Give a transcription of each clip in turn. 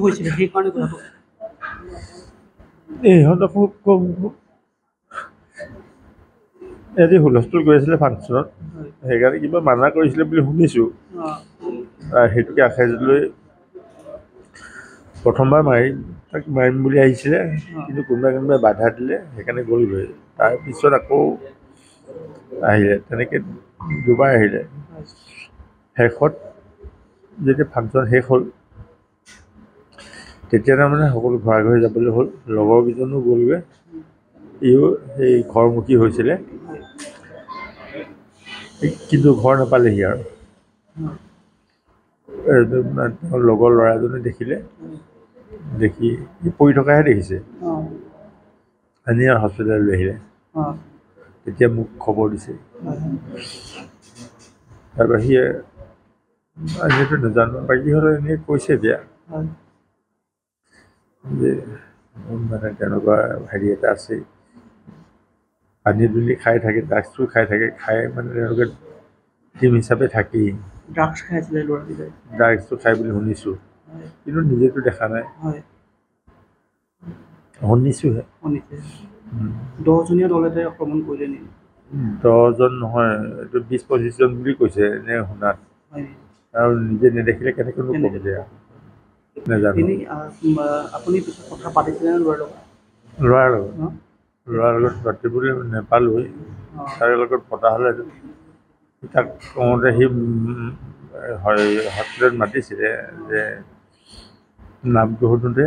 হৈছিল সেইকাৰণে কথাটো ইহঁতক খুব এদি হুলস্থুল কৰি আছিলে ফাংচনত সেইকাৰণে কিবা মানা কৰিছিলে বুলি শুনিছোঁ সেইটোকে আখাই লৈ প্ৰথমবাৰ তাক মাৰিম বুলি আহিছিলে কিন্তু কোনোবাই বাধা দিলে সেইকাৰণে গ'লগৈ তাৰপিছত আকৌ আহিলে তেনেকৈ দুবাৰ আহিলে শেষত যেতিয়া ফাংচন শেষ হ'ল তেতিয়া তাৰমানে সকলো ঘৰা ঘৰি যাবলৈ হ'ল লগৰকেইজনো গ'লগৈ ইও সেই ঘৰমুখী হৈছিলে কিন্তু ঘৰ নাপালেহি আৰু তেওঁৰ লগৰ ল'ৰাজনে দেখিলে দেখি পৰি থকাহে দেখিছে আনি আৰু হস্পিটেললৈ লৈ আহিলে তেতিয়া মোক খবৰ দিছে তাৰ বাহিৰে যিহেতু নাজানো বাকীহঁতে এনেই কৈছে এতিয়া যে মানে তেনেকুৱা হেৰি এটা আছে পানী দুনি খাই থাকে ড্ৰাগছটো খাই থাকে খাই মানে তেওঁলোকে টিম হিচাপে থাকেই ড্ৰাগছ খাইছিলে ল'ৰাকেইটাই ড্ৰাগছটো খাই বুলি শুনিছোঁ কিন্তু নিজেতো দেখা নাই শুনিছোঁহে 10জনীয়া দল এটাই আক্ৰমণ কৰিলে নেকি 10জন নহয় এইটো 20-25জন বুলি কৈছে এনে শুনাত আৰু নিজে নেদেখিলে কেনেকৈনো ক'ব যে নাজানো আপুনি পিছত কথা পাতিছিলে ল'ৰাৰ লগত পাতিবলৈ নেপালোঁৱেই তাৰ লগত পতা হ'লে তাক কওঁতে সি হস্পিটেলত মাতিছিলে যে নামটো সোধোঁতে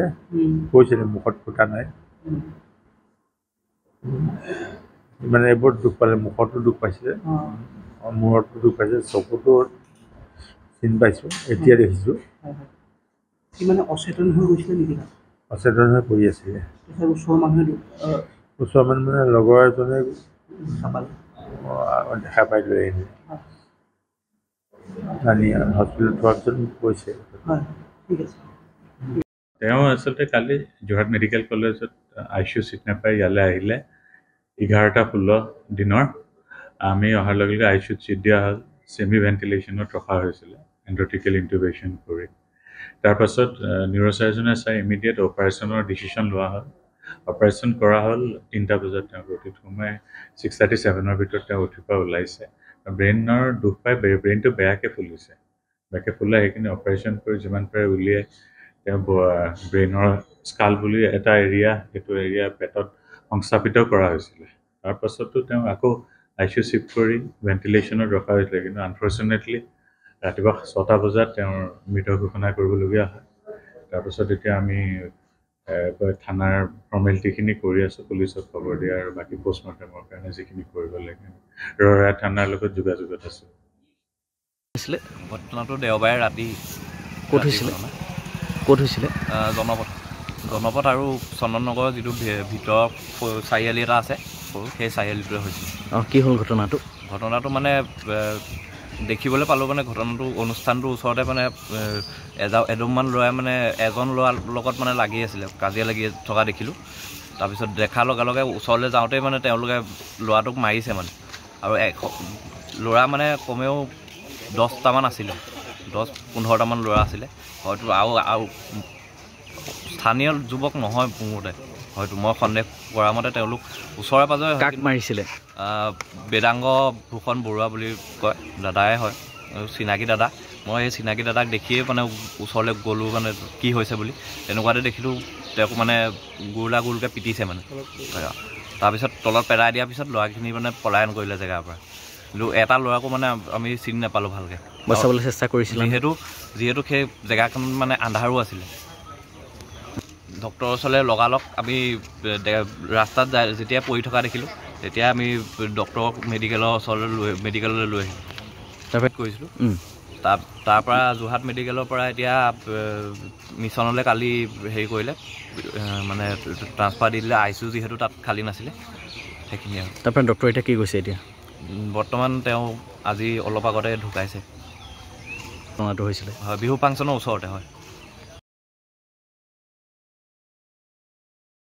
কৈছিলে মুখত ফুটা নাই মানে এইবোৰ দুখ পালে মুখতো দুখ পাইছিলে মূৰতো দুখ পাইছে চকুতো চিন পাইছোঁ এতিয়া দেখিছোঁ মানে অচেতন হৈ গৈছিলে নেকি অচেতন হৈ পৰি আছিলে ওচৰৰ মানুহে মানে লগৰ এজনে দেখা পাই লৈ আহিলে আনি হস্পিটেলত থোৱাৰ পিছত মোক কৈছে তেওঁ আচলতে কালি যোৰহাট মেডিকেল কলেজত ICU চিট নাপাই ইয়ালৈ আহিলে 11:16 দিনৰ আমি অহাৰ লগে লগে ICUত চিট দিয়া হ'ল ছেমি ভেণ্টিলেশ্যনত ৰখা হৈছিলে এণ্ড্ৰটিকেল ইণ্টিউবেশ্যন কৰি তাৰপাছত নিউৰ'চাৰ্জনে চাই ইমিডিয়েট অপাৰেশ্যনৰ ডিচিশ্যন লোৱা হ'ল অপাৰেশ্যন কৰা হ'ল 3টা বজাত তেওঁ গতিত সোমাই 6:37ৰ ভিতৰত তেওঁ উঠিৰ পৰা ওলাইছে ব্ৰেইনৰ দুখ পাই ব্ৰেইনটো বেয়াকৈ ফুলিছে সেইখিনি অপাৰেশ্যন কৰি যিমান পাৰে উলিয়াই তেওঁ ব্ৰেইনৰ স্কাল বুলি এটা এৰিয়া সেইটো এৰিয়া পেটত সংস্থাপিত কৰা হৈছিলে তাৰপাছতো তেওঁ আকৌ ICU চিফ্ট কৰি ভেণ্টিলেশ্যনত ৰখা হৈছিলে কিন্তু আনফৰ্চুনেটলি ৰাতিপুৱা 6টা বজাত তেওঁৰ মৃত ঘোষণা কৰিবলগীয়া হয় তাৰপাছত এতিয়া আমি থানাৰ ফৰ্মেলিটিখিনি কৰি আছোঁ পুলিচক খবৰ দিয়া আৰু বাকী পষ্টমৰ্টেমৰ কাৰণে যিখিনি কৰিব লাগে ৰৰা থানাৰ লগত যোগাযোগত আছোঁ ঘটনাটো দেওবাৰে ৰাতি ক'ত হৈছিলে জনপথ আৰু চন্দননগৰৰ যিটো ভিতৰৰ চাৰিআলি এটা আছে সেই চাৰিআলিটোৱে হৈছিলে কি হ'ল ঘটনাটো মানে দেখিবলৈ পালোঁ মানে ঘটনাটো অনুষ্ঠানটোৰ ওচৰতে মানে এদমমান ল'ৰাই মানে এজন ল'ৰাৰ লগত মানে লাগি আছিলে কাজিয়া লাগি থকা দেখিলোঁ তাৰপিছত দেখাৰ লগে লগে ওচৰলৈ যাওঁতেই মানে তেওঁলোকে ল'ৰাটোক মাৰিছে মানে আৰু ল'ৰা মানে কমেও 10টামান আছিলে 10-15টামান ল'ৰা আছিলে হয়তো আৰু স্থানীয় যুৱক নহয় মোৰ মতে হয়তো মই সন্দেহ কৰা মতে তেওঁলোক ওচৰে পাজৰে কাক মাৰিছিলে বেদাংগ ভূষণ বৰুৱা বুলি কয় দাদাই হয় চিনাকি দাদা মই এই চিনাকি দাদাক দেখিয়ে মানে ওচৰলৈ গ'লোঁ মানে কি হৈছে বুলি তেনেকুৱাতে দেখিলোঁ তেওঁক মানে গোলকৈ পিটিছে মানে তাৰপিছত তলত পেলাই দিয়াৰ পিছত ল'ৰাখিনি মানে পলায়ন কৰিলে জেগাৰ পৰা কিন্তু এটা ল'ৰাকো মানে আমি চিনি নাপালোঁ ভালকৈ বচাবলৈ চেষ্টা কৰিছিলোঁ যিহেতু সেই জেগাখন মানে আন্ধাৰো আছিলে ডক্টৰৰ ওচৰলৈ লগালগ আমি ৰাস্তাত যেতিয়া পৰি থকা দেখিলোঁ তেতিয়া আমি ডক্টৰক মেডিকেললৈ লৈ আহিলোঁ তাৰপিছত কৰিছিলোঁ তাৰ পৰা যোৰহাট মেডিকেলৰ পৰা এতিয়া মিছনলৈ কালি হেৰি কৰিলে মানে ট্ৰান্সফাৰ দি দিলে ICU যিহেতু তাত খালী নাছিলে সেইখিনি আৰু তাৰপৰা ডক্টৰ এতিয়া কি কৈছে এতিয়া বৰ্তমান তেওঁ আজি অলপ আগতে ঢুকাইছে ঘটনাটো হৈছিলে হয় বিহু ফাংচনৰ ওচৰতে হয়